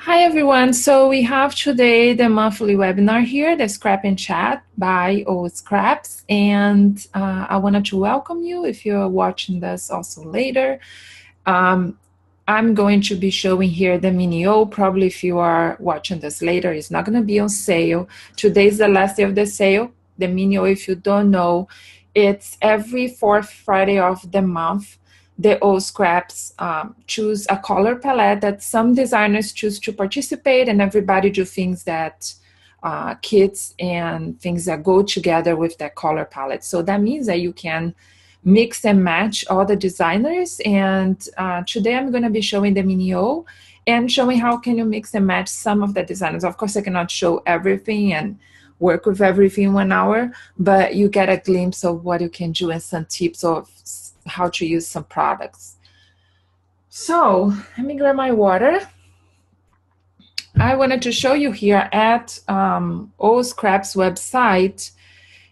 Hi everyone. So we have today the monthly webinar here, the Scrap and Chat by Oscraps, and I wanted to welcome you if you're watching this also later. Um, I'm going to be showing here the Mini O. Probably if you are watching this later, it's not going to be on sale. Today's the last day of the sale. The Mini O, if you don't know, it's every fourth Friday of the month. The old scraps choose a color palette that some designers choose to participate, and everybody do things that kits and things that go together with that color palette. So that means that you can mix and match all the designers. And today I'm going to be showing the Mini O and showing how can you mix and match some of the designers. Of course, I cannot show everything and work with everything in 1 hour, but you get a glimpse of what you can do and some tips of how to use some products. So let me grab my water. I wanted to show you here at Oscraps website.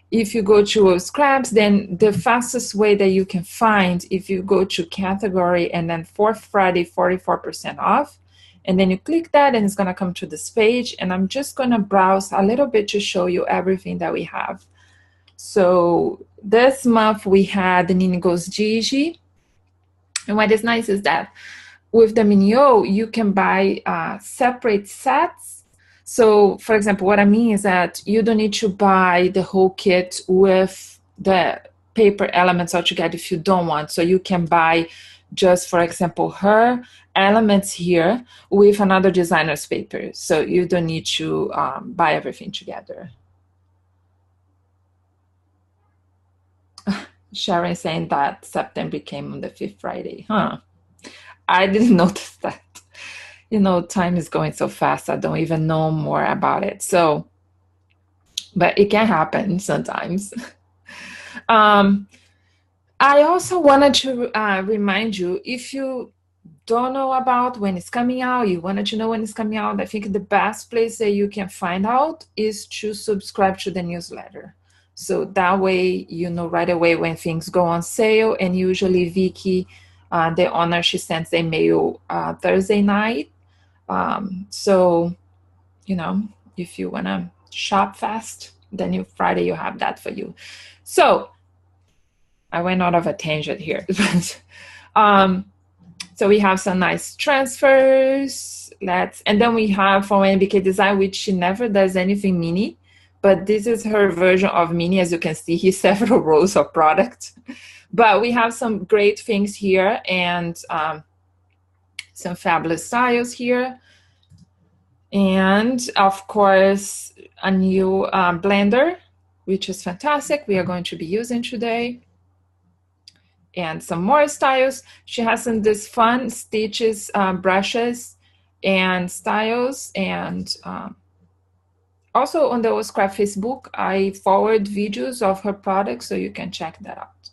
If you go to Oscraps, then the fastest way that you can find, if you go to category and then fourth Friday 44% off, and then you click that and it's going to come to this page, and I'm just going to browse a little bit to show you everything that we have. So this month we had the Nini Goes Gigi, and what is nice is that with the Mini O, you can buy separate sets. So for example, what I mean is that you don't need to buy the whole kit with the paper elements altogether if you don't want. So you can buy just, for example, her elements here with another designer's paper. So you don't need to buy everything together. Sharon saying that September came on the 5th Friday. I didn't notice that. You know, time is going so fast, I don't even know more about it. So, but it can happen sometimes. I also wanted to remind you, if you don't know about when it's coming out, you wanted to know when it's coming out, I think the best place that you can find out is to subscribe to the newsletter. So that way, you know right away when things go on sale. And usually Vicky, the owner, she sends a mail Thursday night. So, you know, if you want to shop fast, then Friday you have that for you. So I went out of a tangent here. So we have some nice transfers. And then we have from NBK Design, which she never does anything mini. But this is her version of mini. As you can see, here's several rows of product. But we have some great things here and some fabulous styles here. And of course, a new blender, which is fantastic. We are going to be using today. And some more styles. She has some this fun stitches, brushes, and styles. And also on the Oscraps Facebook, I forward videos of her products, so you can check that out.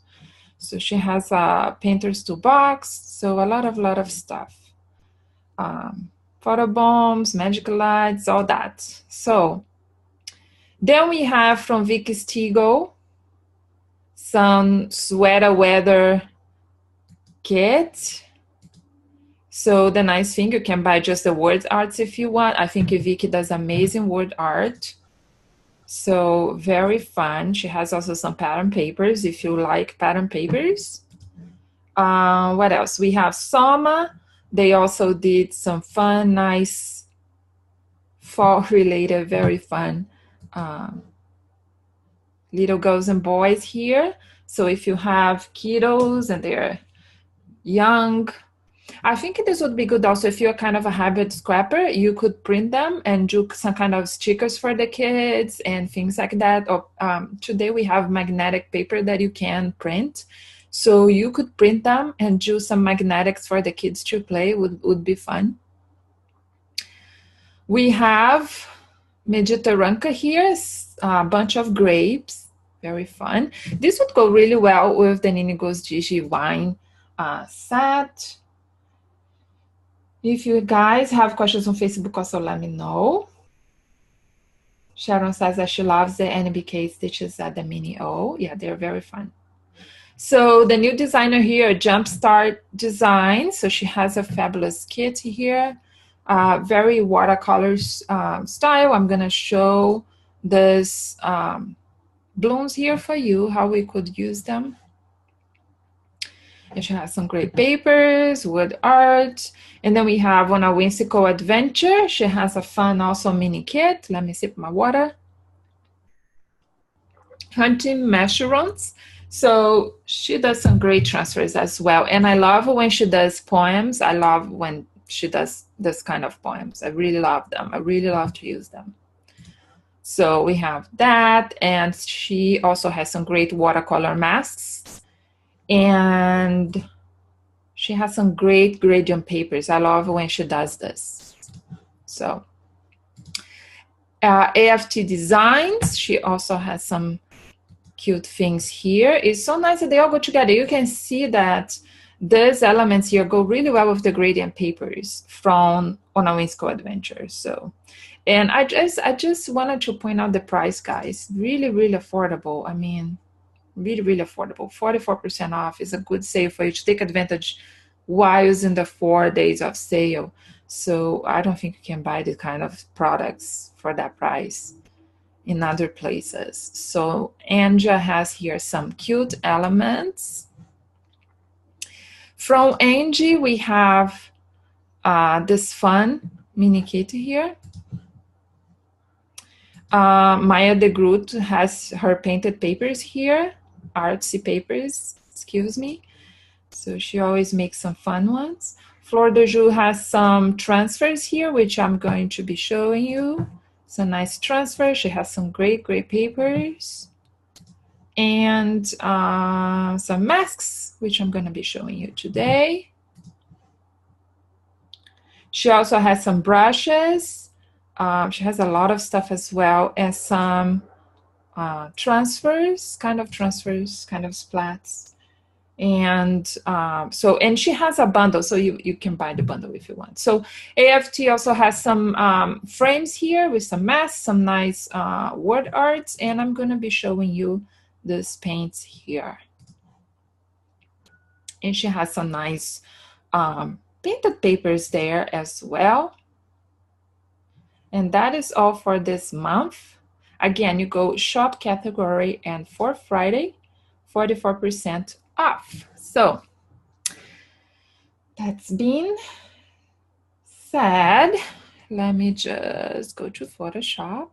So she has a painter's toolbox, so a lot of stuff. Photo bombs, magic lights, all that. So then we have from Vicky Stigo some sweater weather kit. So the nice thing, you can buy just the word arts if you want. I think Vicky does amazing word art. So very fun. She has also some pattern papers if you like pattern papers. What else? We have Soma. They also did some fun, nice fall related, very fun little girls and boys here. So if you have kiddos and they're young, I think this would be good also if you're kind of a hybrid scrapper, you could print them and do some kind of stickers for the kids and things like that. Or today we have magnetic paper that you can print. So you could print them and do some magnetics for the kids to play, would be fun. We have Mediterranean here, a bunch of grapes, very fun. This would go really well with the Nini Goes Gigi wine set. If you guys have questions on Facebook, also let me know. Sharon says that she loves the NBK stitches at the Mini O. Yeah, they're very fun. So the new designer here, Jumpstart Design. So she has a fabulous kit here. very watercolor style. I'm gonna show this blooms here for you, how we could use them. And she has some great papers, wood art. And then we have on a whimsical adventure, she has a fun also mini kit. Let me sip my water. Hunting mushrooms. So she does some great transfers as well. And I love when she does poems. I love when she does this kind of poems. I really love them. I really love to use them. So we have that. And she also has some great watercolor masks. And she has some great gradient papers. I love when she does this. So AFT Designs, she also has some cute things here. It's so nice that they all go together. You can see that these elements here go really well with the gradient papers from On a Whimsical Adventure. So, and I just wanted to point out the price, guys. Really, really affordable. I mean, really, really affordable. 44% off is a good sale for you to take advantage while in the 4 days of sale. So I don't think you can buy this kind of products for that price in other places. So Anja has here some cute elements. From Angie, we have this fun mini kit here. Maya de Groot has her painted papers here, artsy papers, excuse me. So she always makes some fun ones. Flor de Joux has some transfers here, which I'm going to be showing you. It's a nice transfer. She has some great, great papers. And some masks, which I'm going to be showing you today. She also has some brushes. She has a lot of stuff as well as some transfers, kind of splats. And and she has a bundle, so you can buy the bundle if you want. So AFT also has some frames here with some masks, some nice word arts, and I'm going to be showing you these paints here. And she has some nice painted papers there as well. And that is all for this month. Again, you go shop category, and for Friday, 44% off. So that's been said. Let me just go to Photoshop.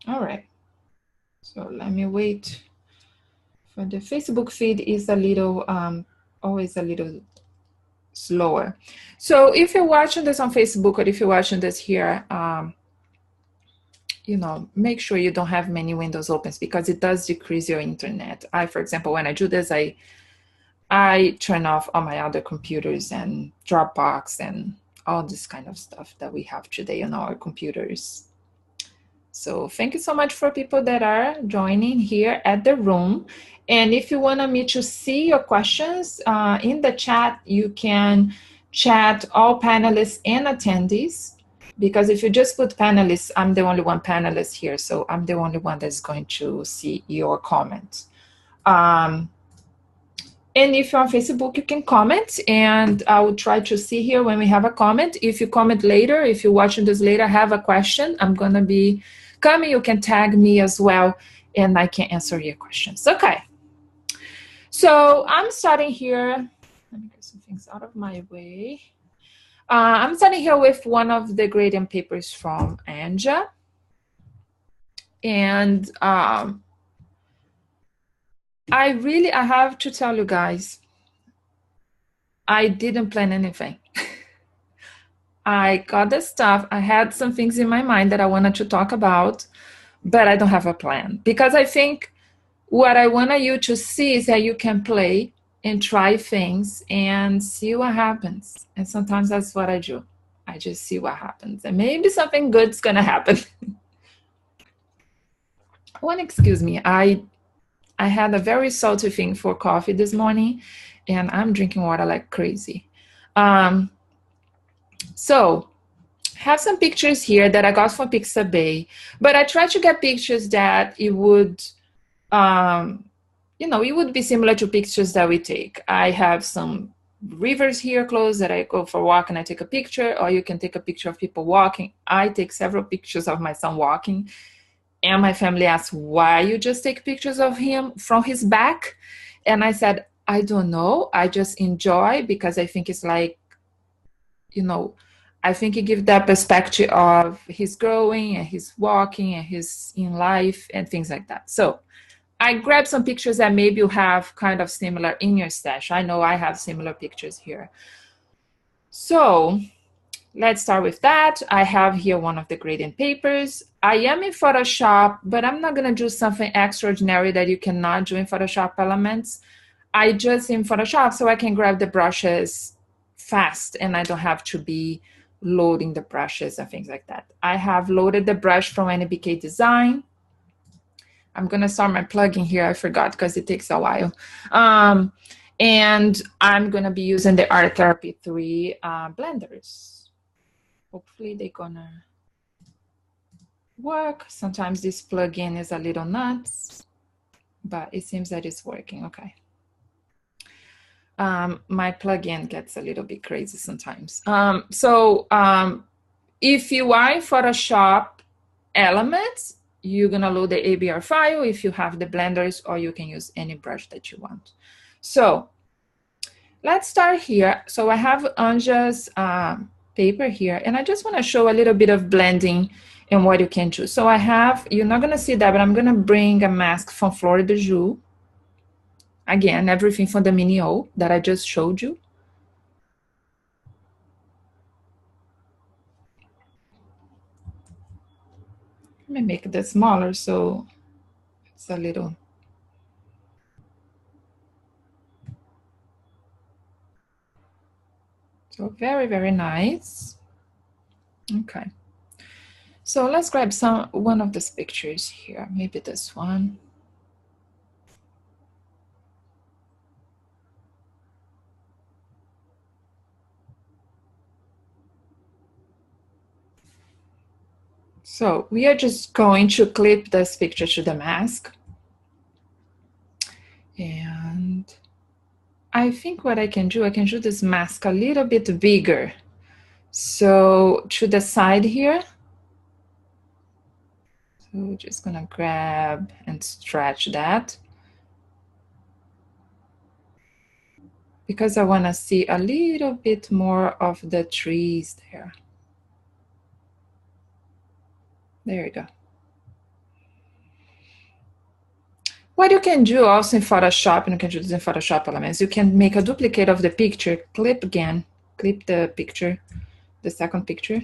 All right. So let me wait for the Facebook feed is a little, always a little slower. So if you're watching this on Facebook or if you're watching this here, you know, make sure you don't have many windows open because it does decrease your internet. For example, when I do this, I turn off all my other computers and Dropbox and all this kind of stuff that we have today on our computers. So thank you so much for people that are joining here at the room. And if you want me to see your questions in the chat, you can chat all panelists and attendees. Because if you just put panelists, I'm the only one panelist here. So I'm the only one that's going to see your comment. And if you're on Facebook, you can comment. And I will try to see here when we have a comment. If you comment later, if you're watching this later, have a question, I'm going to be coming. You can tag me as well, and I can answer your questions. Okay. So I'm starting here. Let me get some things out of my way. I'm starting here with one of the gradient papers from Anja. And I have to tell you guys, I didn't plan anything. I got the stuff. I had some things in my mind that I wanted to talk about, but I don't have a plan. Because I think what I want you to see is that you can play and try things and see what happens. And sometimes that's what I do. I just see what happens. And maybe something good's going to happen. Excuse me. I had a very salty thing for coffee this morning, and I'm drinking water like crazy. So have some pictures here that I got from Pixabay, but I tried to get pictures that it would you know, it would be similar to pictures that we take. I have some rivers here close that I go for a walk and I take a picture, or you can take a picture of people walking. I take several pictures of my son walking, and my family asked, why you just take pictures of him from his back? And I said, I don't know. I just enjoy, because I think it's like, you know, I think it gives that perspective of his growing and his walking and his in life and things like that. So I grabbed some pictures that maybe you have kind of similar in your stash. I know I have similar pictures here. So let's start with that. I have here one of the gradient papers. I am in Photoshop, but I'm not gonna do something extraordinary that you cannot do in Photoshop Elements. I just in Photoshop so I can grab the brushes fast and I don't have to be loading the brushes and things like that. I have loaded the brush from NBK Design. I'm gonna start my plugin here. I forgot because it takes a while. And I'm gonna be using the Art Therapy 3 blenders. Hopefully they're gonna work. Sometimes this plugin is a little nuts, but it seems that it's working, okay. My plugin gets a little bit crazy sometimes. If you are in Photoshop Elements, you're gonna load the ABR file if you have the blenders, or you can use any brush that you want. So let's start here. So I have Anja's paper here, and I just wanna show a little bit of blending and what you can do. So I have, you're not gonna see that, but I'm gonna bring a mask from Flor de Jus. Again, everything from the Mini O that I just showed you. Let me make this smaller so it's a little. So very, very nice. Okay. So let's grab one of these pictures here, maybe this one. So we are just going to clip this picture to the mask. And I think what I can do this mask a little bit bigger. So to the side here. So we're just gonna grab and stretch that, because I wanna see a little bit more of the trees there. There you go. What you can do also in Photoshop, and you can do this in Photoshop Elements, you can make a duplicate of the picture, clip again, clip the picture, the second picture.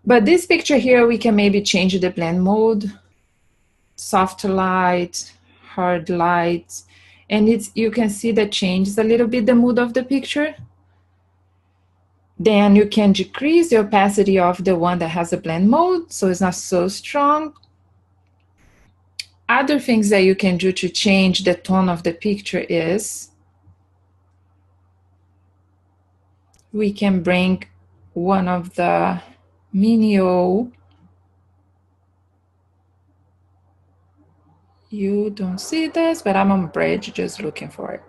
But this picture here, we can maybe change the blend mode, soft light, hard light, and you can see that changes a little bit the mood of the picture. Then you can decrease the opacity of the one that has a blend mode, so it's not so strong. Other things that you can do to change the tone of the picture is we can bring one of the Mini O. You don't see this, but I'm on bridge just looking for it.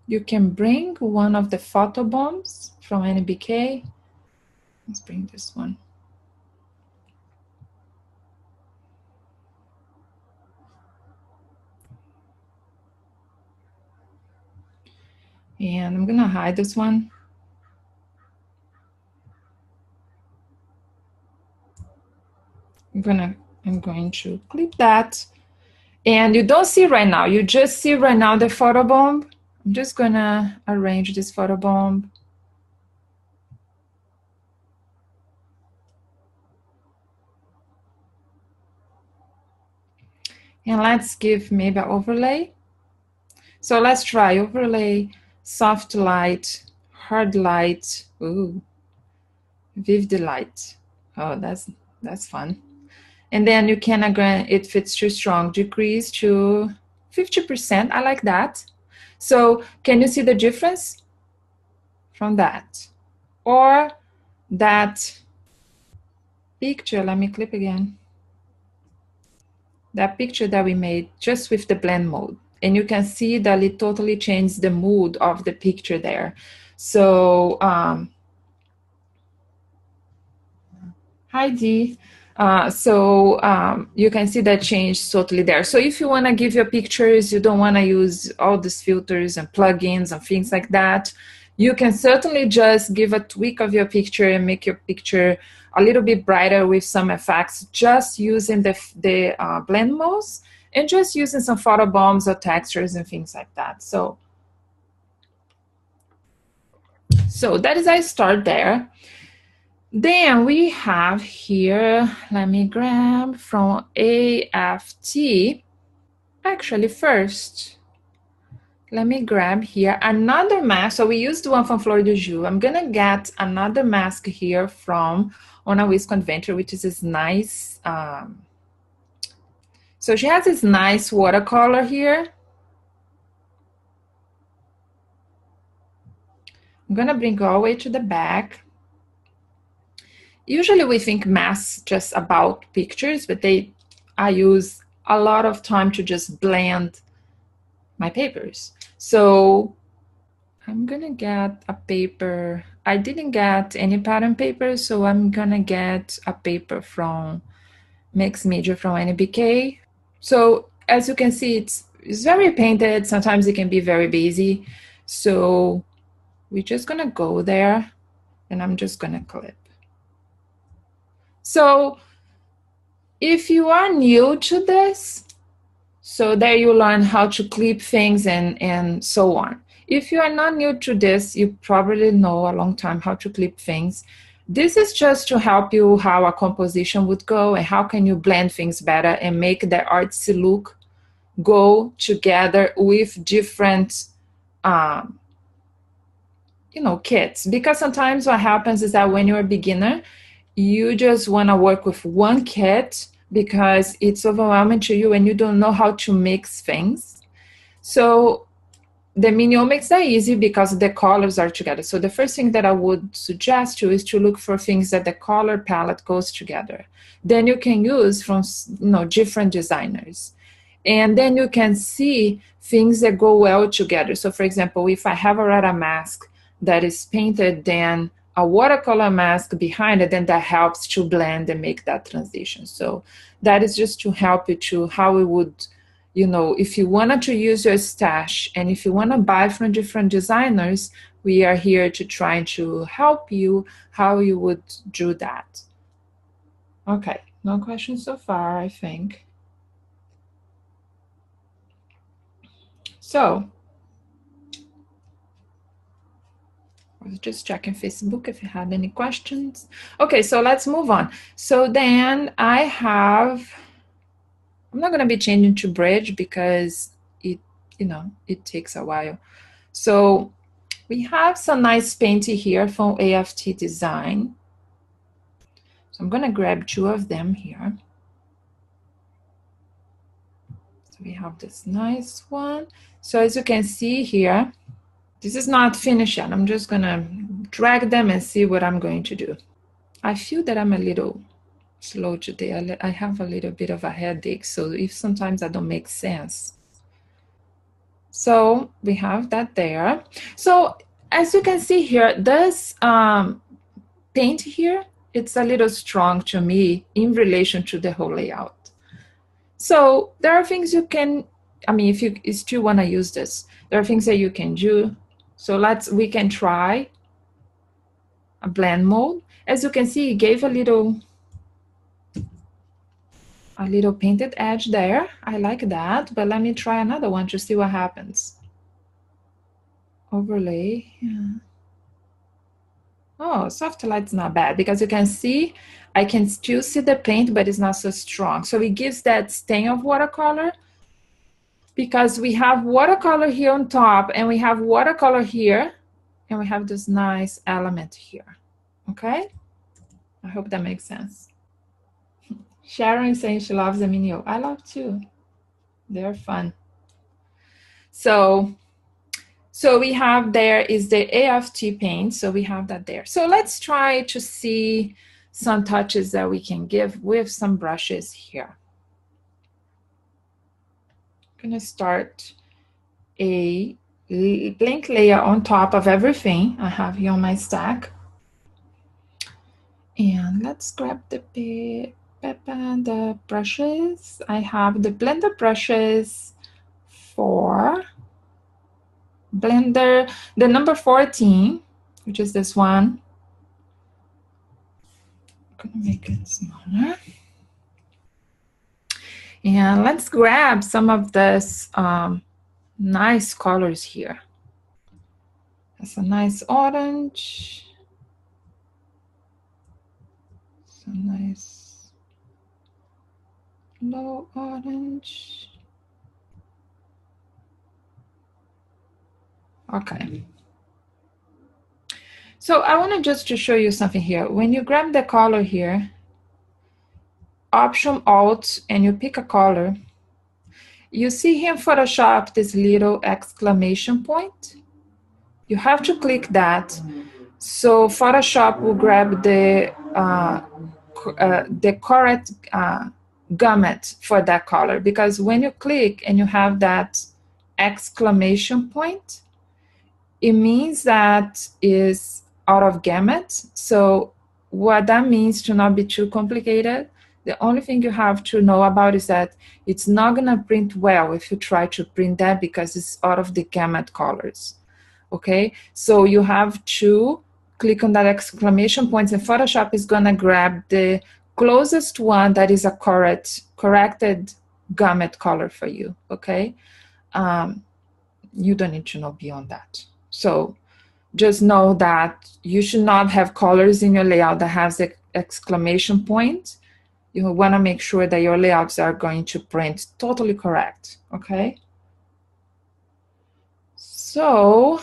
You can bring one of the photo bombs from NBK. Let's bring this one. And I'm gonna hide this one. I'm going to clip that. And you don't see right now, you just see right now the photo bomb. I'm just gonna arrange this photo bomb. And let's give maybe an overlay. So let's try overlay, soft light, hard light, ooh, vivid light. Oh, that's fun. And then you can, again, it fits too strong, decrease to 50%. I like that. So can you see the difference from that? Or that picture, let me clip again. That picture that we made just with the blend mode. And you can see that it totally changed the mood of the picture there. So, hi Dee. You can see that change totally there. So if you want to give your pictures, you don't want to use all these filters and plugins and things like that, you can certainly just give a tweak of your picture and make your picture a little bit brighter with some effects, just using the blend modes and just using some photo bombs or textures and things like that. So that is, I start there. Then we have here, let me grab from AFT. Actually, first, let me grab here another mask. So we used one from Flor de Jus. I'm gonna get another mask here from On a Whisk Adventure, which is this nice, so she has this nice watercolor here. I'm gonna bring all the way to the back. Usually we think masks just about pictures, but I use a lot of time to just blend my papers. So I'm gonna get a paper. I didn't get any pattern paper, so I'm gonna get a paper from Mixed Media from NBK. So as you can see, it's very painted. Sometimes it can be very busy. So we're just gonna go there and I'm just gonna clip. So if you are new to this, so there you learn how to clip things and so on. If you are not new to this, you probably know a long time how to clip things. This is just to help you how a composition would go and how can you blend things better and make the artsy look go together with different kits. Because sometimes what happens is that when you're a beginner, you just want to work with one kit because it's overwhelming to you and you don't know how to mix things. So the mini-omics are easy because the colors are together. So the first thing that I would suggest you is to look for things that the color palette goes together. Then you can use from different designers. And then you can see things that go well together. So for example, if I have already a mask that is painted, then a watercolor mask behind it, then that helps to blend and make that transition. So that is just to help you to how it would, if you wanted to use your stash and if you want to buy from different designers, we are here to try to help you how you would do that. Okay, no questions so far, I think. So I was just checking Facebook if you had any questions. Okay, so let's move on. So then I'm not going to be changing to bridge because it takes a while. So we have some nice painting here from AFT Design. So I'm going to grab two of them here. So we have this nice one. So as you can see here, this is not finished yet. I'm just going to drag them and see what I'm going to do. I feel that I'm a little slow today. I have a little bit of a headache, so if sometimes I don't make sense. So we have that there. So as you can see here, this paint here, it's a little strong to me in relation to the whole layout. So there are things you can, if you still want to use this, there are things that you can do. So we can try a blend mode. As you can see, it gave a little painted edge there. I like that, but let me try another one to see what happens. Overlay. Yeah. Oh, soft light's not bad because you can see, I can still see the paint, but it's not so strong. So it gives that stain of watercolor because we have watercolor here on top and we have watercolor here and we have this nice element here. Okay? I hope that makes sense. Sharon is saying she loves the mini-o. I love too. They're fun. So we have there is the AFT paint. So we have that there. So let's try to see some touches that we can give with some brushes here. I'm gonna start a blank layer on top of everything I have here on my stack. And let's grab the brushes. I have the blender brushes for blender, the number 14, which is this one. I'm gonna make it smaller. And let's grab some of this nice colors here. That's a nice orange. It's a nice low orange. Okay. So I want to just to show you something here. When you grab the color here, Option Alt, and you pick a color, you see here in Photoshop this little exclamation point. You have to click that. So Photoshop will grab the correct gamut for that color, because when you click and you have that exclamation point, it means that is out of gamut. So what that means, to not be too complicated, the only thing you have to know about is that it's not gonna print well if you try to print that, because it's out of the gamut colors. Okay, so you have to click on that exclamation point, and Photoshop is gonna grab the closest one that is a corrected gamut color for you. Okay, you don't need to know beyond that. So just know that you should not have colors in your layout that has the exclamation point. You want to make sure that your layouts are going to print totally correct. Okay, so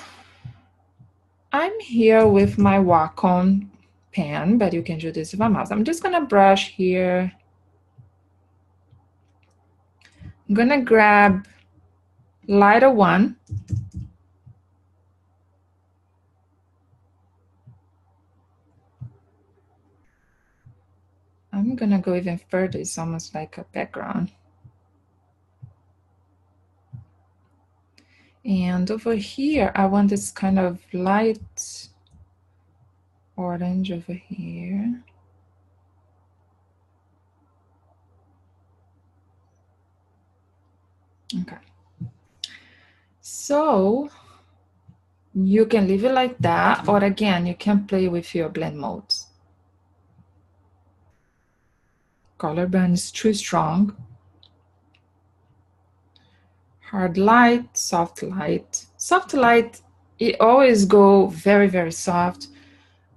I'm here with my Wacom pen, but you can do this with a mouse. I'm just gonna brush here. I'm gonna grab lighter one. I'm gonna go even further. It's almost like a background. And over here, I want this kind of light orange over here. Okay. So you can leave it like that, or again, you can play with your blend modes. Color burn is too strong. Hard light, soft light. Soft light, it always go very, very soft.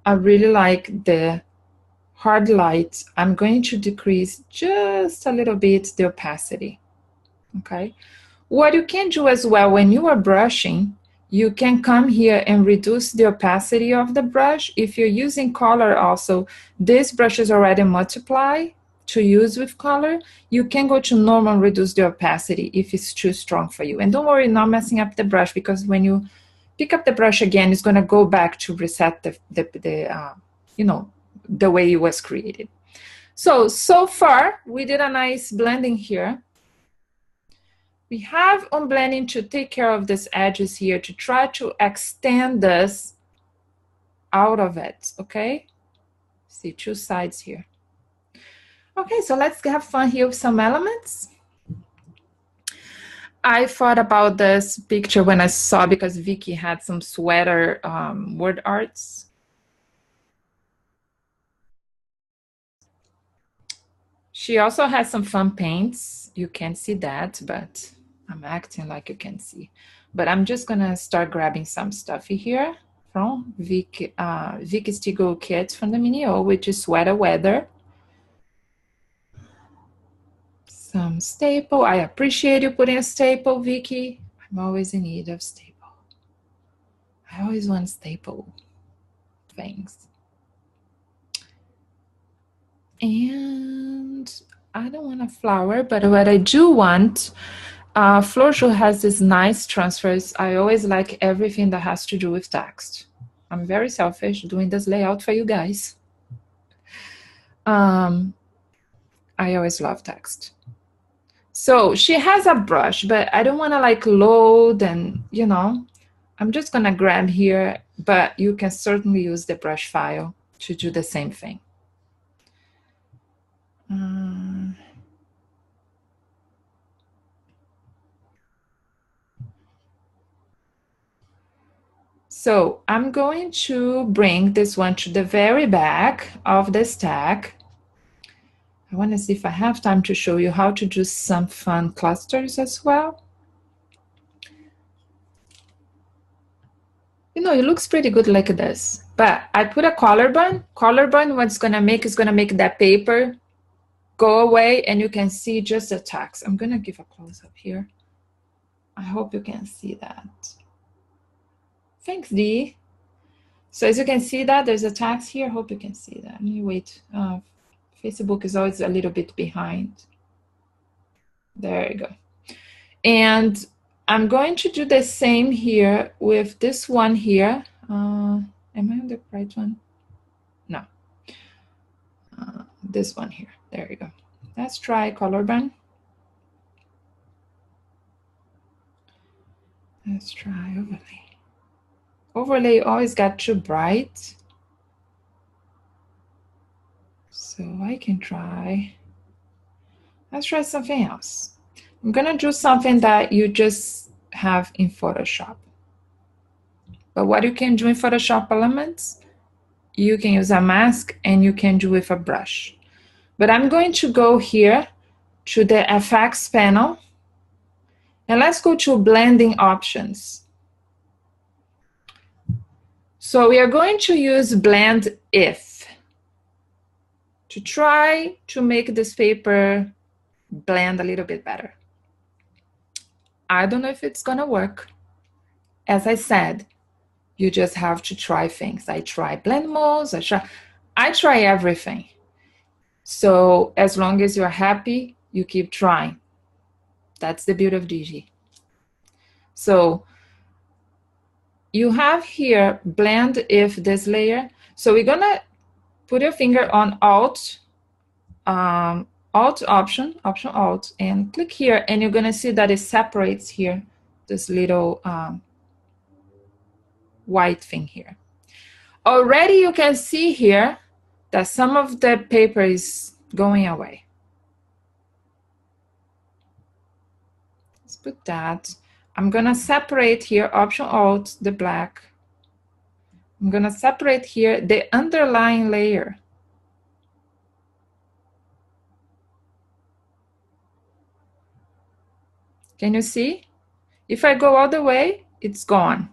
I really like the hard light. I'm going to decrease just a little bit the opacity. Okay. What you can do as well, when you are brushing, you can come here and reduce the opacity of the brush. If you're using color also, this brush is already multiply to use with color. You can go to normal, reduce the opacity if it's too strong for you. And don't worry, not messing up the brush, because when you pick up the brush again, it's going to go back to reset the the way it was created. So far, we did a nice blending here. We have on blending to take care of these edges here, to try to extend this out of it, okay? See, two sides here. Okay, so let's have fun here with some elements. I thought about this picture when I saw, because Vicky had some sweater word arts. She also has some fun paints. You can't see that, but I'm acting like you can see. But I'm just gonna start grabbing some stuff here from Vicky's Stigo kit from the Mini-O, which is Sweater Weather. Some staple. I appreciate you putting a staple, Vicky. I'm always in need of staple. I always want staple things. And I don't want a flower, but what I do want, Florshow has this nice transfers. I always like everything that has to do with text. I'm very selfish doing this layout for you guys. I always love text. So she has a brush, but I don't want to like load and, you know, I'm just going to grab here, but you can certainly use the brush file to do the same thing. So I'm going to bring this one to the very back of the stack. I want to see if I have time to show you how to do some fun clusters as well. You know, it looks pretty good like this, but I put a collar bun. Collar bun, what's gonna make is gonna make that paper go away and you can see just the text. I'm gonna give a close up here. I hope you can see that. Thanks, Dee. So as you can see that, there's a text here. Hope you can see that. Let me wait. Facebook is always a little bit behind. There you go. And I'm going to do the same here with this one here. Am I on the right one? No. This one here. There you go. Let's try color band. Let's try overlay. Overlay always got too bright. So I can try. Let's try something else. I'm gonna do something that you just have in Photoshop. But what you can do in Photoshop Elements, you can use a mask and you can do with a brush. But I'm going to go here to the FX panel and let's go to blending options. So we are going to use blend if to try to make this paper blend a little bit better. I don't know if it's gonna work. As I said, you just have to try things. I try blend modes, I try everything. So as long as you're happy, you keep trying. That's the beauty of Digi. So you have here blend if this layer. So we're gonna put your finger on Alt, Option, Alt, and click here, and you're gonna see that it separates here this little white thing here. Already you can see here that some of the paper is going away. Let's put that. I'm gonna separate here, Option Alt, the black. I'm gonna separate here the underlying layer. Can you see? If I go all the way, it's gone.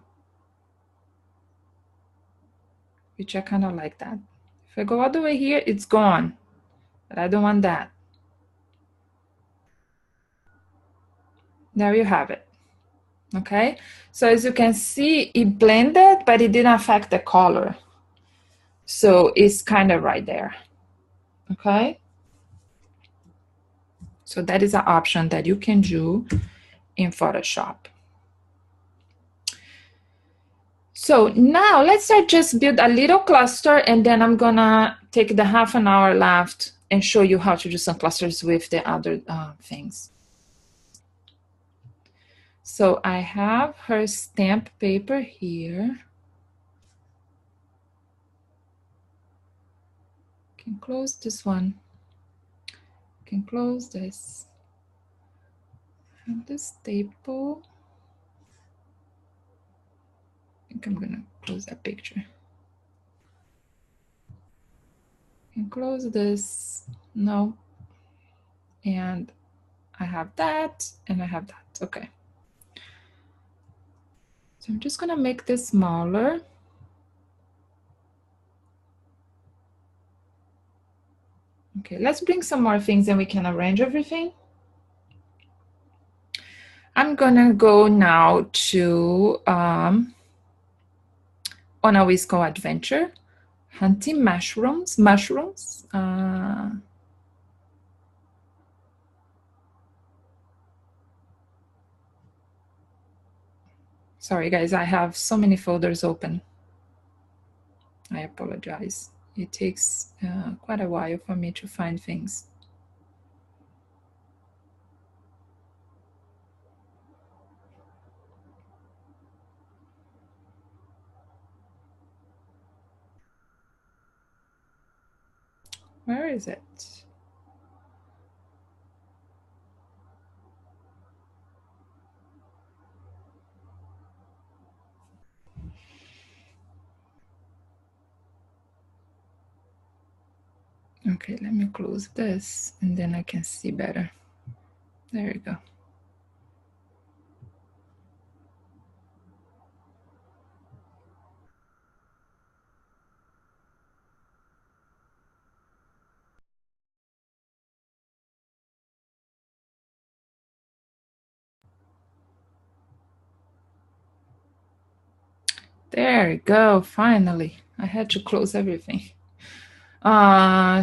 Which I kind of like that. If I go all the way here, it's gone. But I don't want that. There you have it. Okay, so as you can see, it blended, but it didn't affect the color. So it's kind of right there. Okay, so that is an option that you can do in Photoshop. So now let's just build a little cluster, and then I'm gonna take the half an hour left and show you how to do some clusters with the other things. So I have her stamp paper here. Can close this one. Can close this. And the staple. I think I'm gonna close that picture. Can close this. No. And I have that, and I have that. Okay. So I'm just gonna make this smaller. Okay, let's bring some more things and we can arrange everything. I'm gonna go now to on a Wisco adventure, hunting mushrooms. Sorry guys, I have so many folders open. I apologize. It takes quite a while for me to find things. Where is it? Okay, let me close this and then I can see better. There you go. There you go, finally. I had to close everything.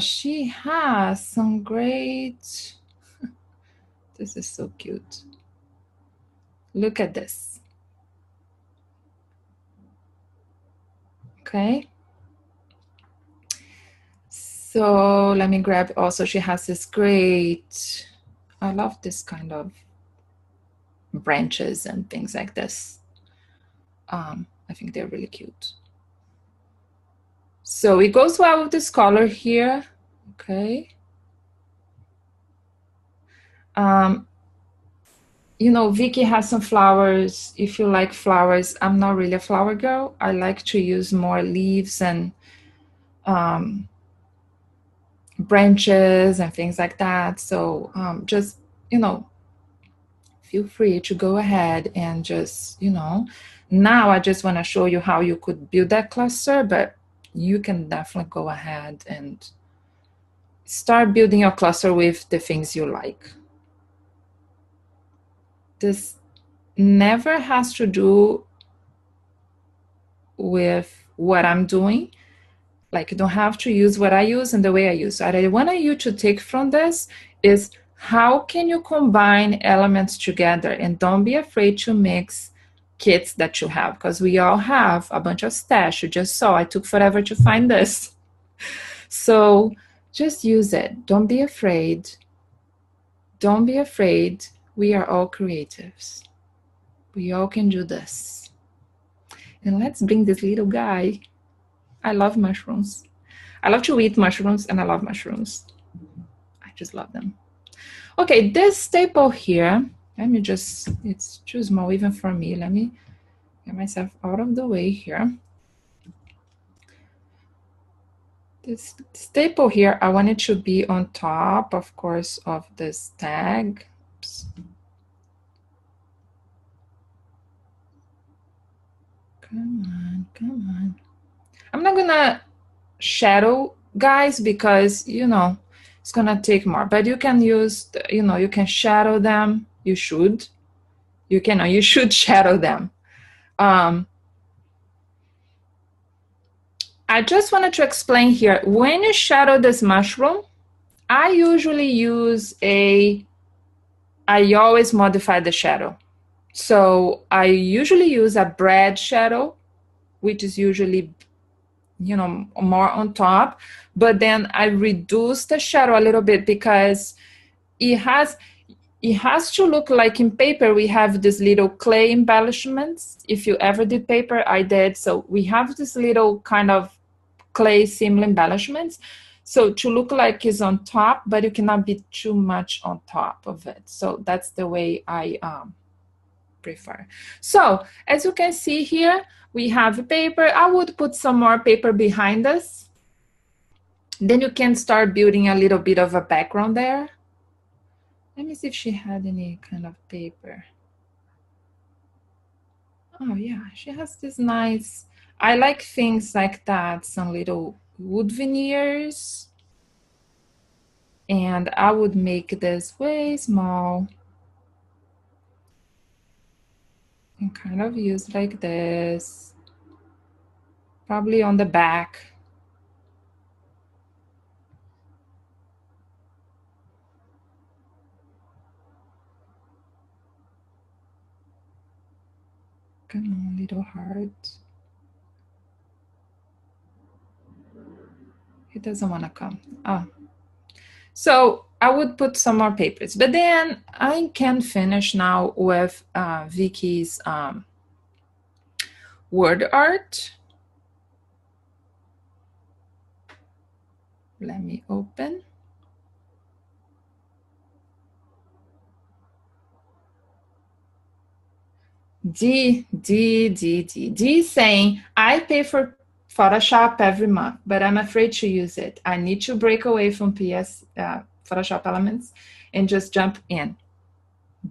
She has some great, this is so cute. Look at this. Okay. So let me grab also, she has this great, I love this kind of branches and things like this. I think they're really cute. So it goes well with this color here. Okay. You know, Vicky has some flowers. If you like flowers, I'm not really a flower girl. I like to use more leaves and branches and things like that. So just, you know, feel free to go ahead and just, you know, now I just want to show you how you could build that cluster, but you can definitely go ahead and start building your cluster with the things you like. This never has to do with what I'm doing. Like, you don't have to use what I use and the way I use. What I want you to take from this is how can you combine elements together, and don't be afraid to mix kits that you have, because we all have a bunch of stash. You just saw I took forever to find this. So just use it. Don't be afraid. Don't be afraid. We are all creatives. We all can do this. And let's bring this little guy. I love mushrooms. I love to eat mushrooms and I love mushrooms. I just love them. Okay, this staple here, let me just, it's too small even for me. Let me get myself out of the way here. This staple here, I want it to be on top, of course, of this tag. Oops. Come on, come on. I'm not gonna shadow, guys, because, you know, it's gonna take more, but you can use, you know, you can shadow them. You should. You should shadow them. I just wanted to explain here, when you shadow this mushroom, I usually use I always modify the shadow. So I usually use a bread shadow, which is usually, you know, more on top, but then I reduce the shadow a little bit because it has to look like in paper we have this little clay embellishments. If you ever did paper, I did. So we have this little kind of clay symbol embellishments. So to look like it's on top, but you cannot be too much on top of it. So that's the way I prefer. So as you can see here, we have paper. I would put some more paper behind us. Then you can start building a little bit of a background there. Let me see if she had any kind of paper. Oh yeah, she has this nice, I like things like that, some little wood veneers. And I would make this way small and kind of use like this, probably on the back. Come on, little heart. He doesn't want to come. Oh. So I would put some more papers, but then I can finish now with Vicky's word art. Let me open. D saying, I pay for Photoshop every month, but I'm afraid to use it. I need to break away from Photoshop Elements and just jump in.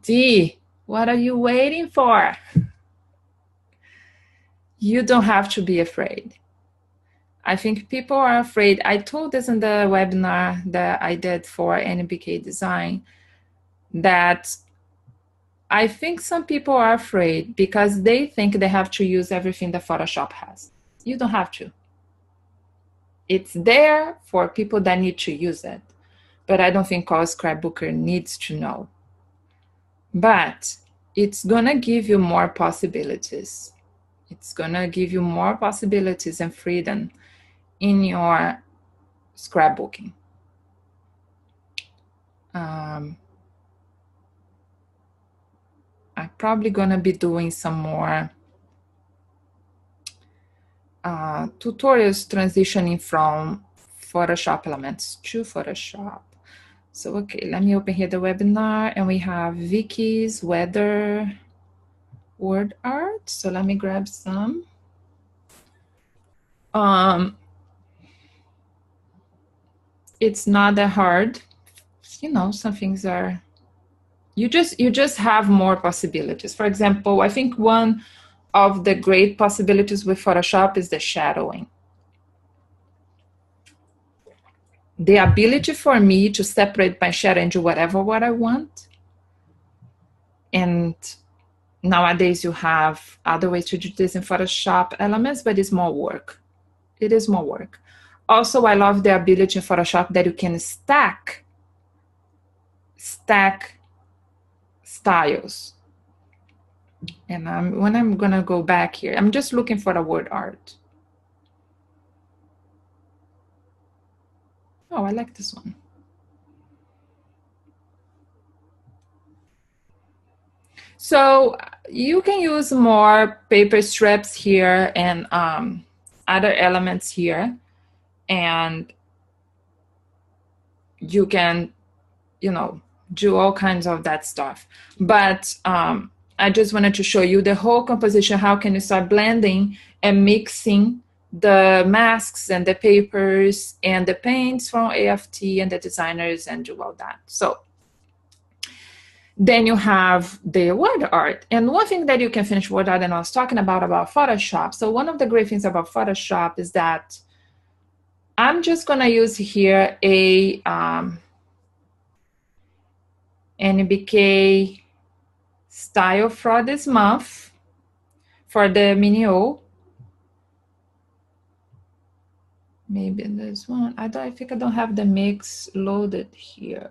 D, what are you waiting for? You don't have to be afraid. I think people are afraid. I told this in the webinar that I did for NBK Design that I think some people are afraid because they think they have to use everything that Photoshop has. You don't have to. It's there for people that need to use it, but I don't think all scrapbooker needs to know. But it's gonna give you more possibilities. It's gonna give you more possibilities and freedom in your scrapbooking. I'm probably gonna be doing some more tutorials transitioning from Photoshop Elements to Photoshop. So, okay, let me open here the webinar, and we have Vicky's weather word art. So let me grab some. It's not that hard. You know, some things are, you just have more possibilities. For example, I think one of the great possibilities with Photoshop is the shadowing. The ability for me to separate my shadow and do what I want. And nowadays you have other ways to do this in Photoshop Elements, but it's more work. It is more work. Also, I love the ability in Photoshop that you can stack styles. And when I'm gonna go back here, I'm just looking for the word art. Oh, I like this one. So you can use more paper strips here and other elements here, and you can, you know, do all kinds of that stuff. But I just wanted to show you the whole composition. How can you start blending and mixing the masks and the papers and the paints from AFT and the designers and do all that. So then you have the word art. And one thing that you can finish word art, and I was talking about Photoshop. So one of the great things about Photoshop is that I'm just going to use here a NBK style for this month for the mini O. Maybe this one. I think I don't have the mix loaded here.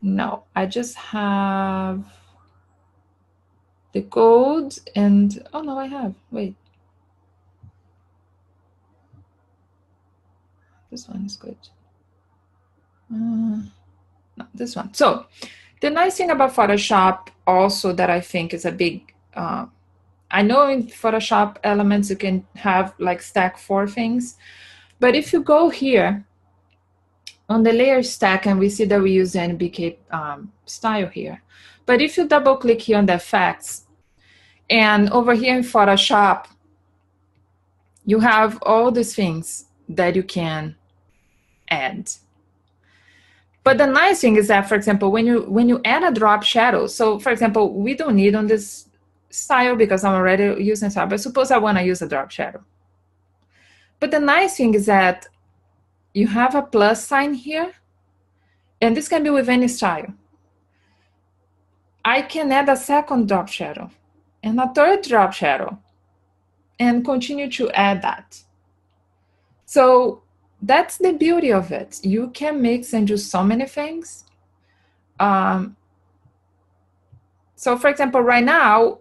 No, I just have the code and, oh no, I have, wait. This one is good. No, this one. So the nice thing about Photoshop also that I think is a big, I know in Photoshop Elements you can have like stack 4 things, but if you go here on the layer stack, and we see that we use the NBK style here, but if you double click here on the effects, and over here in Photoshop, you have all these things that you can add. But the nice thing is that, for example, when you add a drop shadow, so for example, we don't need on this style because I'm already using style, but suppose I want to use a drop shadow. But the nice thing is that you have a plus sign here, and this can be with any style. I can add a second drop shadow and a third drop shadow and continue to add that. So that's the beauty of it. You can mix and do so many things. So for example, right now,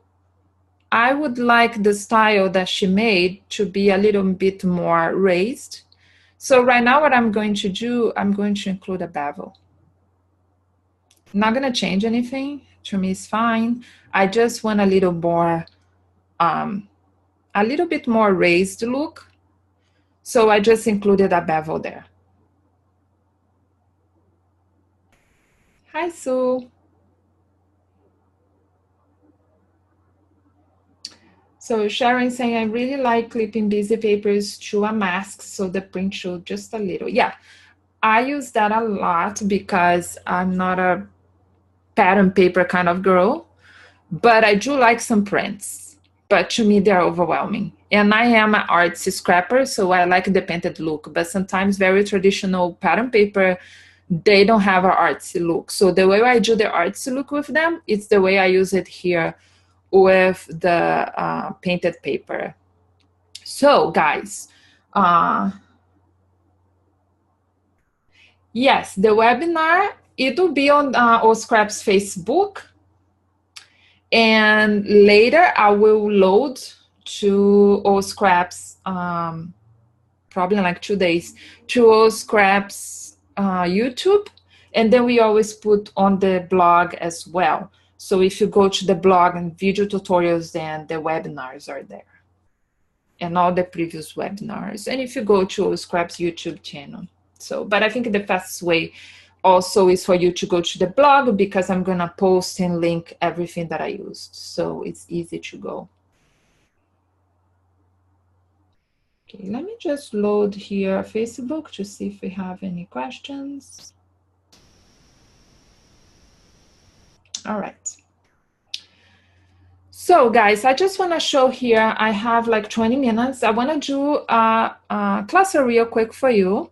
I would like the style that she made to be a little bit more raised. So right now what I'm going to do, I'm going to include a bevel. I'm not going to change anything. To me, it's fine. I just want a little bit more raised look. So I just included a bevel there. Hi, Sue. So Sharon saying, I really like clipping busy papers to a mask so the print shows just a little. Yeah, I use that a lot because I'm not a pattern paper kind of girl, but I do like some prints. But to me, they're overwhelming. And I am an artsy scrapper, so I like the painted look. But sometimes very traditional pattern paper, they don't have an artsy look. So the way I do the artsy look with them, it's the way I use it here with the painted paper. So guys, yes, the webinar, it will be on Oscraps Facebook, and later I will load to Oscraps, probably in like 2 days, to Oscraps YouTube, and then we always put on the blog as well. So if you go to the blog and video tutorials, then the webinars are there, and all the previous webinars. And if you go to Scraps YouTube channel. So, but I think the fastest way also is for you to go to the blog, because I'm gonna post and link everything that I used. So it's easy to go. Okay, let me just load here Facebook to see if we have any questions. All right. So guys, I just want to show here, I have like 20 minutes. I want to do a cluster real quick for you.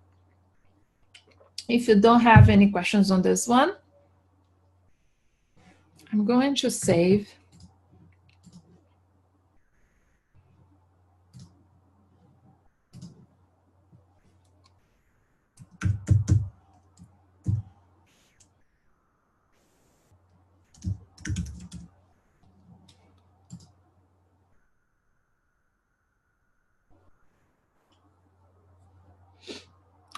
If you don't have any questions on this one, I'm going to save.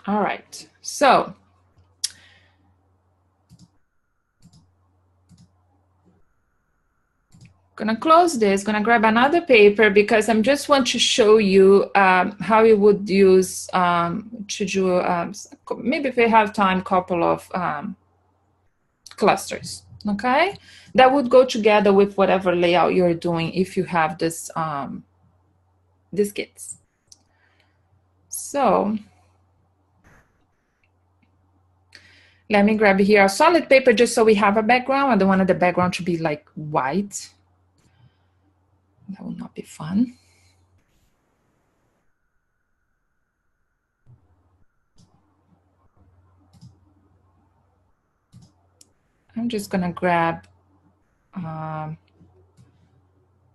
All right, so gonna close this, gonna grab another paper, because I'm just want to show you how you would use to do, maybe if we have time, couple of clusters, okay? That would go together with whatever layout you're doing if you have this, these kits. So let me grab here a solid paper just so we have a background. I don't want the background to be like white. That would not be fun. I'm just gonna grab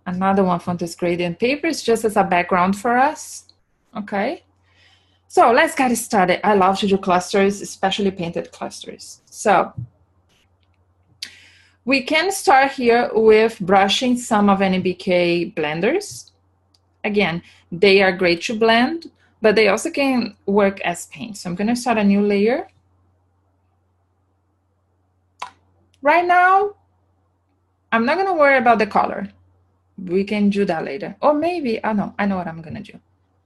another one from this gradient papers just as a background for us, okay? So let's get started. I love to do clusters, especially painted clusters. So we can start here with brushing some of NBK blenders. Again, they are great to blend, but they also can work as paint. So I'm gonna start a new layer. Right now, I'm not gonna worry about the color. We can do that later. Or maybe, oh no, I know what I'm gonna do.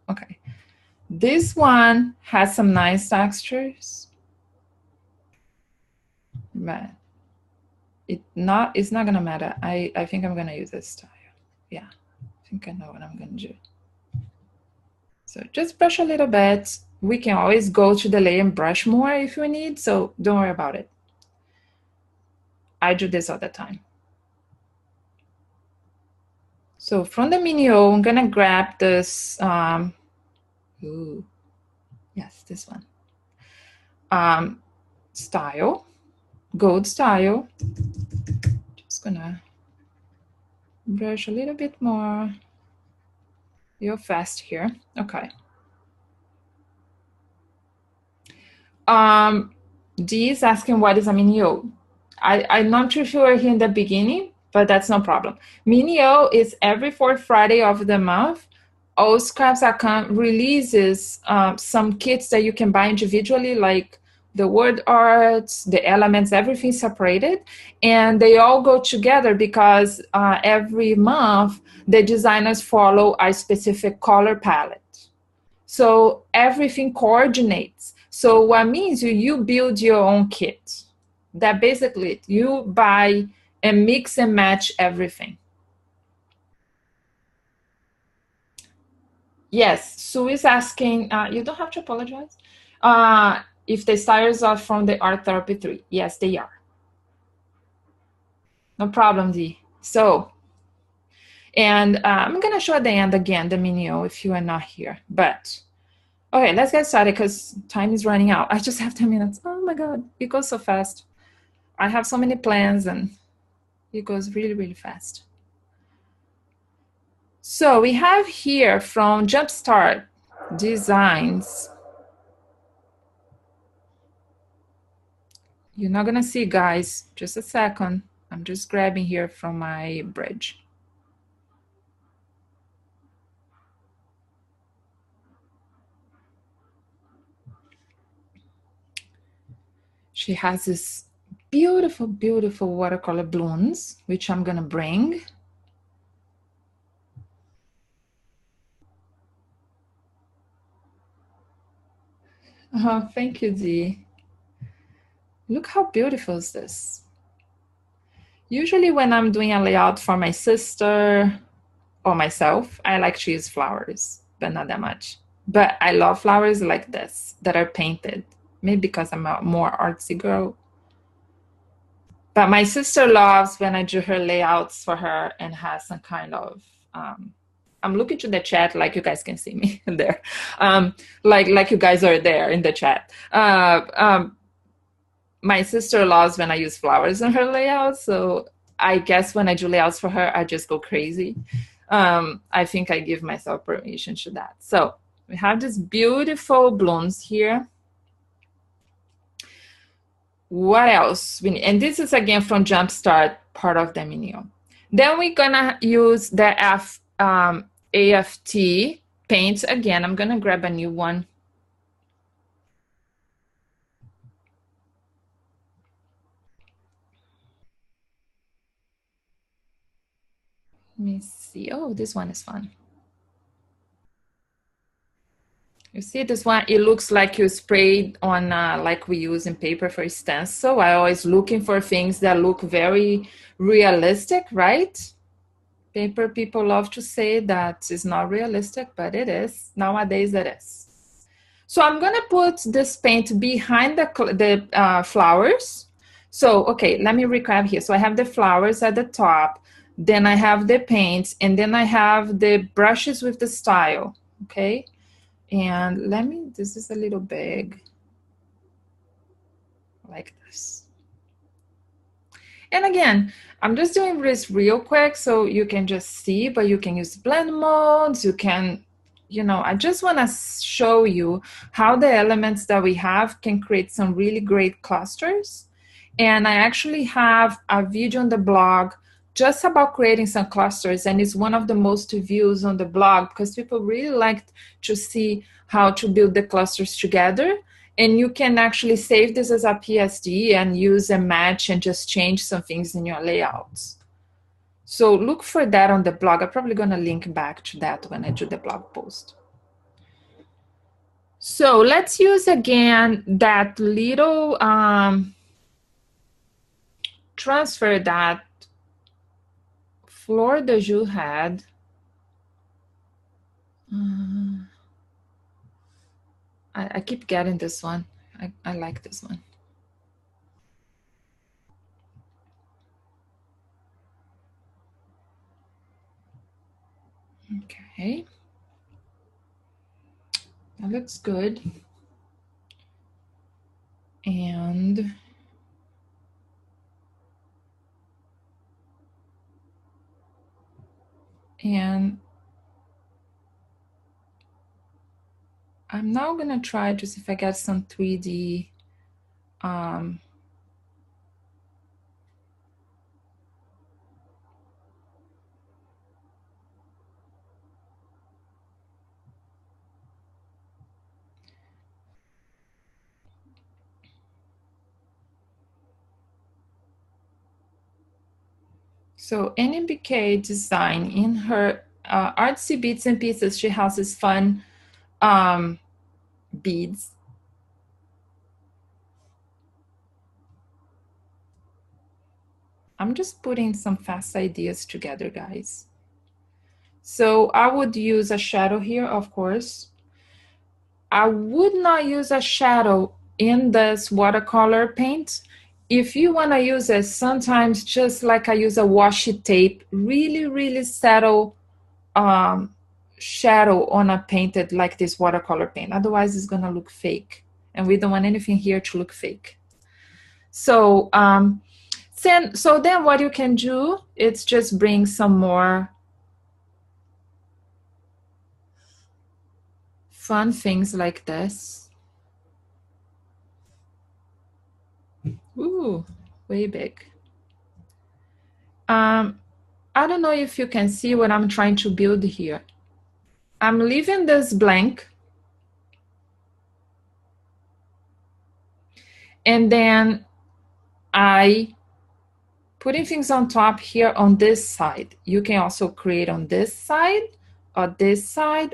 Okay. This one has some nice textures, but it's not gonna matter. I think I'm gonna use this style. Yeah, I think I know what I'm gonna do. So just brush a little bit. We can always go to the layer and brush more if we need, so don't worry about it. I do this all the time. So from the mini O, I'm gonna grab this, ooh, yes, this one. Style, gold style. Just gonna brush a little bit more. Real fast here. Okay. Dee is asking what is a mini O. I'm not too sure here in the beginning, but that's no problem. Minio is every fourth Friday of the month. Oscraps account releases some kits that you can buy individually, like the word arts, the elements, everything separated, and they all go together because every month the designers follow a specific color palette. So everything coordinates. So what means you build your own kit. That basically it. You buy and mix and match everything. Yes, Sue is asking, you don't have to apologize. If the styles are from the Art Therapy 3. Yes, they are. No problem, D. So, and I'm going to show at the end again the menu if you are not here. But, okay, let's get started because time is running out. I just have 10 minutes. Oh my God, it goes so fast. I have so many plans and it goes really, really fast. So we have here from Jumpstart Designs. You're not gonna see, guys, just a second. I'm just grabbing here from my bridge. She has this beautiful, beautiful watercolor balloons, which I'm gonna bring. Oh, thank you, Dee. Look how beautiful is this. Usually when I'm doing a layout for my sister or myself, I like to use flowers, but not that much. But I love flowers like this that are painted. Maybe because I'm a more artsy girl. But my sister loves when I do her layouts for her and has some kind of I'm looking to the chat like you guys can see me there. Like you guys are there in the chat. My sister loves when I use flowers in her layouts, so I guess when I do layouts for her, I just go crazy. I think I give myself permission to that. So we have these beautiful blooms here. What else? And this is again from Jumpstart, part of the menu. Then we're gonna use the AFT paints again. I'm gonna grab a new one. Let me see. Oh, this one is fun. You see this one? It looks like you sprayed on like we use in paper for stencil. I always looking for things that look very realistic, right? Paper people love to say that is not realistic, but it is. Nowadays it is. So I'm gonna put this paint behind the flowers. So, okay, let me recap here. So I have the flowers at the top, then I have the paints, and then I have the brushes with the style, okay? And this is a little big, like this. And again, I'm just doing this real quick so you can just see, but you can use blend modes, you can, I just want to show you how the elements that we have can create some really great clusters. And I actually have a video on the blog just about creating some clusters, and it's one of the most views on the blog because people really like to see how to build the clusters together. And you can actually save this as a PSD and use a match and just change some things in your layouts. So look for that on the blog. I'm probably going to link back to that when I do the blog post. So let's use again that little transfer that Fleur de Jus had. I keep getting this one. I like this one. Okay. That looks good. And I'm now gonna try to see if I get some 3D So NBK Design, in her artsy bits and pieces, she has this fun beads. I'm just putting some fast ideas together, guys. So I would use a shadow here, of course. I would not use a shadow in this watercolor paint. If you want to use it, sometimes just like I use a washi tape, really, really subtle shadow on a painted like this watercolor paint. Otherwise, it's going to look fake. And we don't want anything here to look fake. So, so then what you can do is just bring some more fun things like this. Ooh, way big. I don't know if you can see what I'm trying to build here. I'm leaving this blank. And then I putting things on top here on this side. You can also create on this side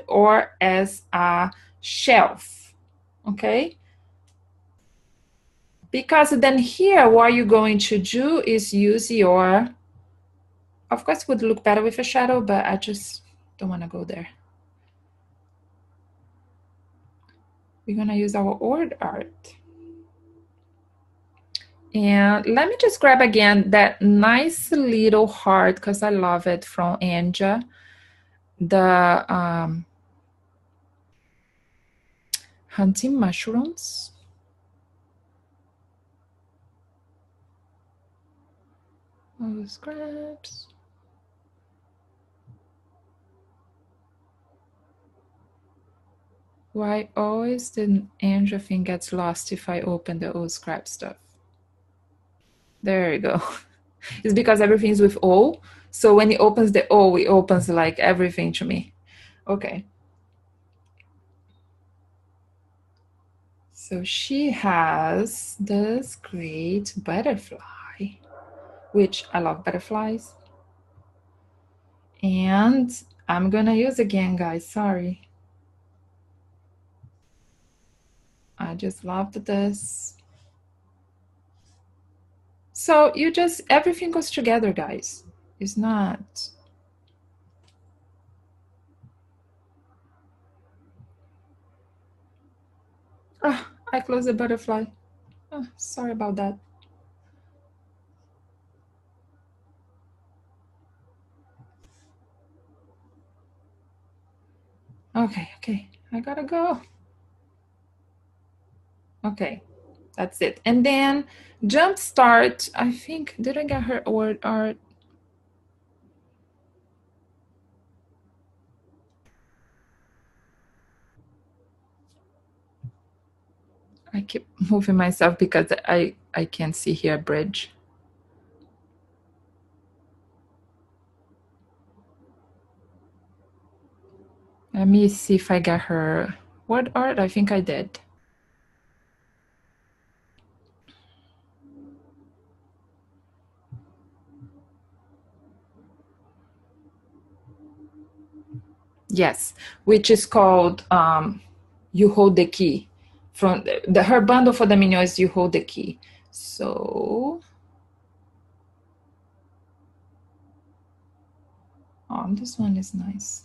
or as a shelf, okay? Because then here, what you're going to do is use your, of course it would look better with a shadow, but I just don't want to go there. We're going to use our word art. And let me just grab again that nice little heart, because I love it, from Anja. The hunting mushrooms. Oh, scraps. Why always the Anja thing gets lost if I open the old scrap stuff? There you go. It's because everything's with O. So when it opens the O, it opens like everything to me. Okay. So she has this great butterfly, which I love butterflies. And I'm gonna use again, guys, sorry. I just loved this. So you just, everything goes together, guys. It's not. Oh, I closed the butterfly. Oh, sorry about that. Okay, I gotta go. Okay, that's it. And then Jumpstart, I think, did I get her word art? I keep moving myself because I can't see here a bridge. Let me see if I got her word art. I think I did. Yes, which is called You Hold the Key. From her bundle for the minion is You Hold the Key. So, oh, this one is nice.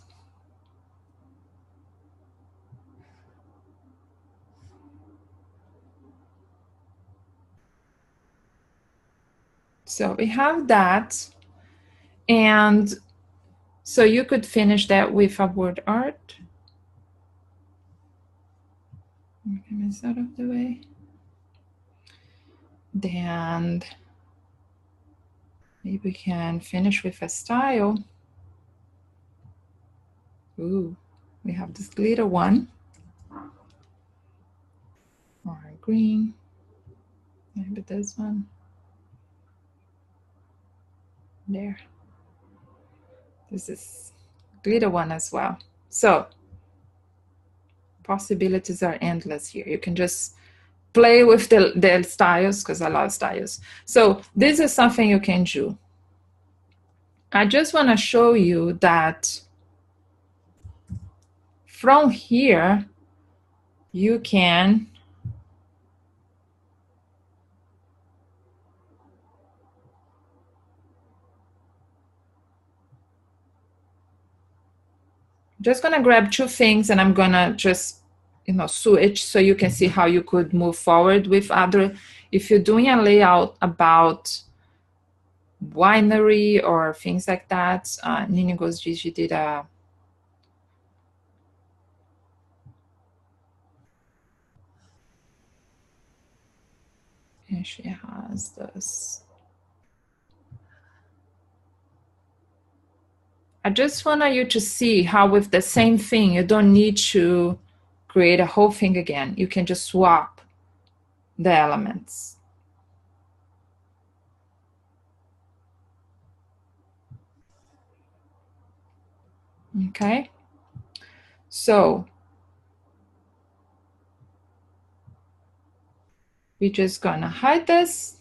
So we have that. And so you could finish that with a word art. Get this out of the way. Then maybe we can finish with a style. Ooh, we have this glitter one. Or green. Maybe this one. There. This is glitter one as well. So possibilities are endless here. You can just play with the styles, because I love styles. So this is something you can do. I just want to show you that from here, you can just gonna grab two things and I'm gonna just, switch so you can see how you could move forward with other, if you're doing a layout about winery or things like that. Nini Goes Gigi did a, and she has this. I just want you to see how with the same thing, you don't need to create a whole thing again. You can just swap the elements. Okay, so we're just gonna hide this,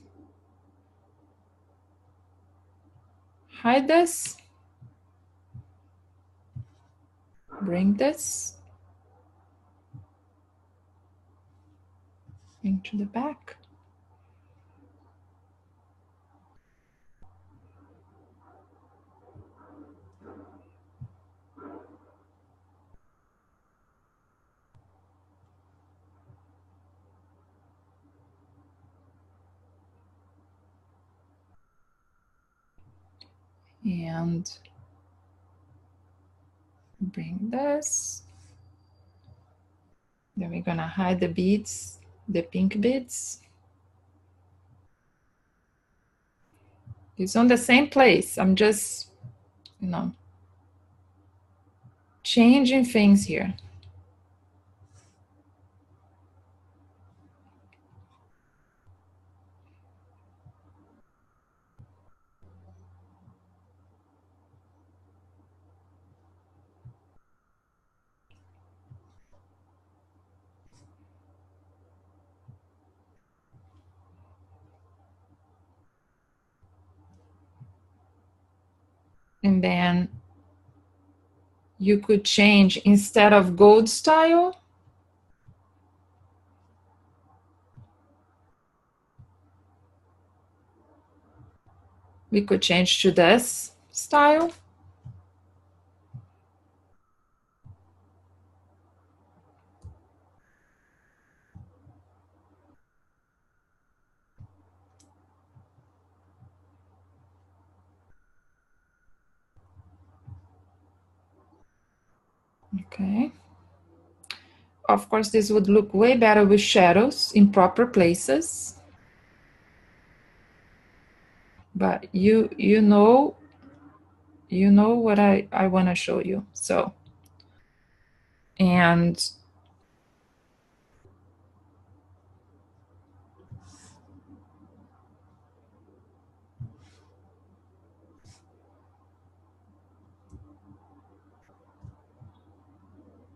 bring this into the back. And bring this. Then we're gonna hide the beads, the pink beads. It's on the same place. I'm just, changing things here. And then you could change, instead of gold style, we could change to this style. Okay. Of course, this would look way better with shadows in proper places. But you know what I want to show you. So, and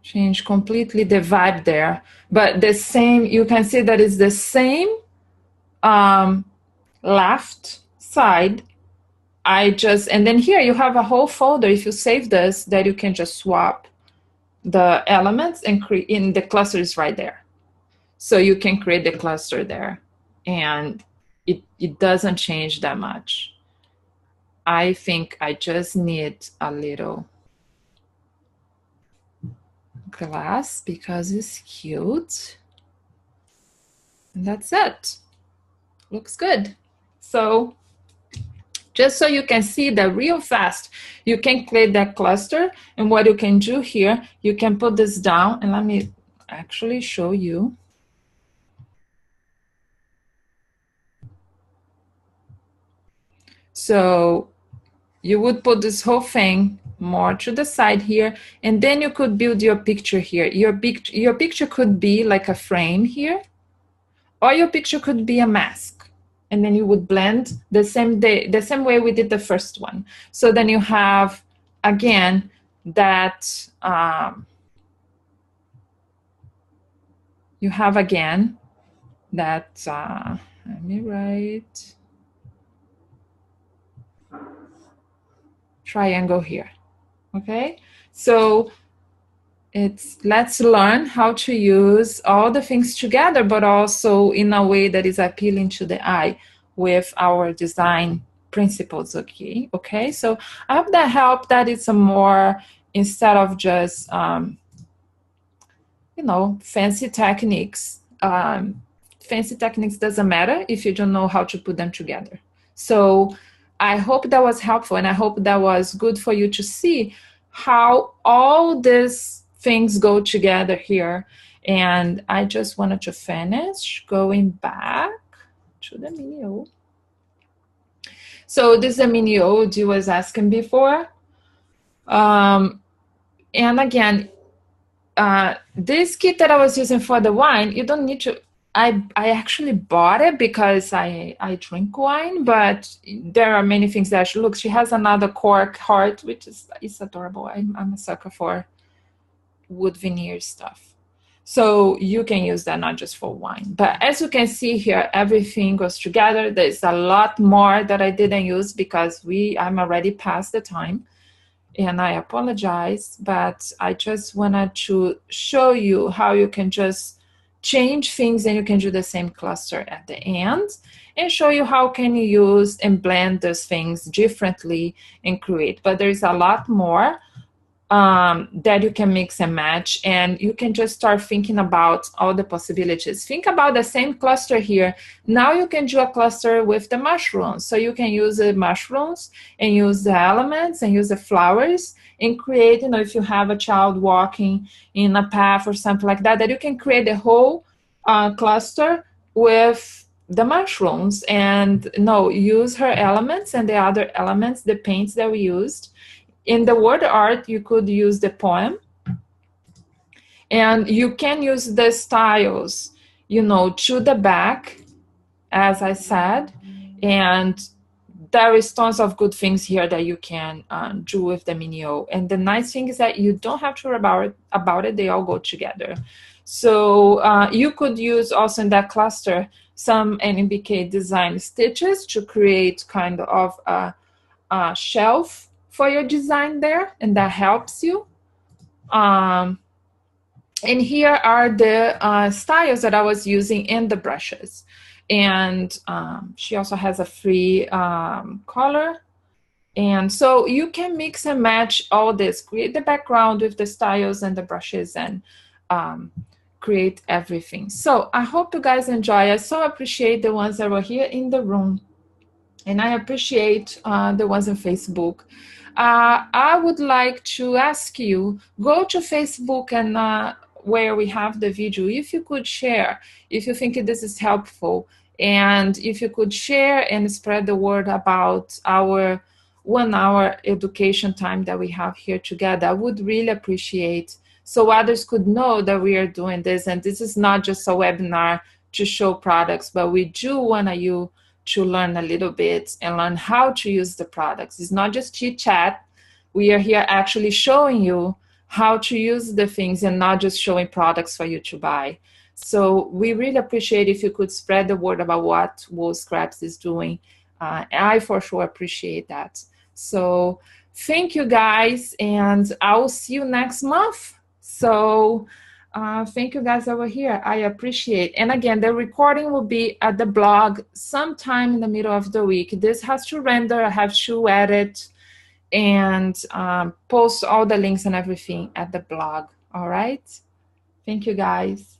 change completely the vibe there. But the same, you can see that it's the same left side. And then here you have a whole folder, if you save this, that you can just swap the elements and create, in the cluster is right there. So you can create the cluster there and it doesn't change that much. I think I just need a little glass because it's cute. And that's it. Looks good. So just so you can see that real fast, you can create that cluster. And what you can do here, you can put this down, and let me actually show you. So you would put this whole thing more to the side here, and then you could build your picture here. Your picture could be like a frame here, or your picture could be a mask. And then you would blend the same way we did the first one. So then you have, again, that let me write. triangle here. Okay, so let's learn how to use all the things together, but also in a way that is appealing to the eye with our design principles. Okay, so I hope that helped, that it's a more, instead of just fancy techniques. Fancy techniques doesn't matter if you don't know how to put them together. So I hope that was helpful, and I hope that was good for you to see how all these things go together here. And I just wanted to finish going back to the mini O. So this is a mini ode you was asking before. And again, this kit that I was using for the wine, you don't need to, I actually bought it because I drink wine, but there are many things that look, she has another cork heart, which is adorable. I'm a sucker for wood veneer stuff. So you can use that not just for wine. But as you can see here, everything goes together. There's a lot more that I didn't use because I'm already past the time. And I apologize, but I just wanted to show you how you can just change things and you can do the same cluster at the end, and show you how can you use and blend those things differently and create. But there's a lot more that you can mix and match, and you can just start thinking about all the possibilities. Think about the same cluster here. Now you can do a cluster with the mushrooms. So you can use the mushrooms and use the elements and use the flowers and create, if you have a child walking in a path or something like that, that you can create the whole cluster with the mushrooms, and use her elements and the other elements, the paints that we used. In the word art, you could use the poem, and you can use the styles, to the back, as I said, and there is tons of good things here that you can do with the mini O. And the nice thing is that you don't have to worry about it. They all go together. So you could use also in that cluster some NBK design stitches to create kind of a shelf for your design there, and that helps you. And here are the styles that I was using in the brushes. And she also has a free color. And so you can mix and match all this, create the background with the styles and the brushes, and create everything. So I hope you guys enjoy. I so appreciate the ones that were here in the room, and I appreciate the ones on Facebook. I would like to ask you, go to Facebook and where we have the video, if you could share, if you think this is helpful, and if you could share and spread the word about our 1 hour education time that we have here together. I would really appreciate, so others could know that we are doing this, and this is not just a webinar to show products, but we do want you to learn a little bit and learn how to use the products. It's not just chit chat. We are here actually showing you how to use the things and not just showing products for you to buy. So we really appreciate if you could spread the word about what Oscraps is doing. I for sure appreciate that. So thank you guys, and I'll see you next month. So thank you guys over here. I appreciate. And again, the recording will be at the blog sometime in the middle of the week. This has to render. I have to edit and post all the links and everything at the blog. All right. Thank you guys.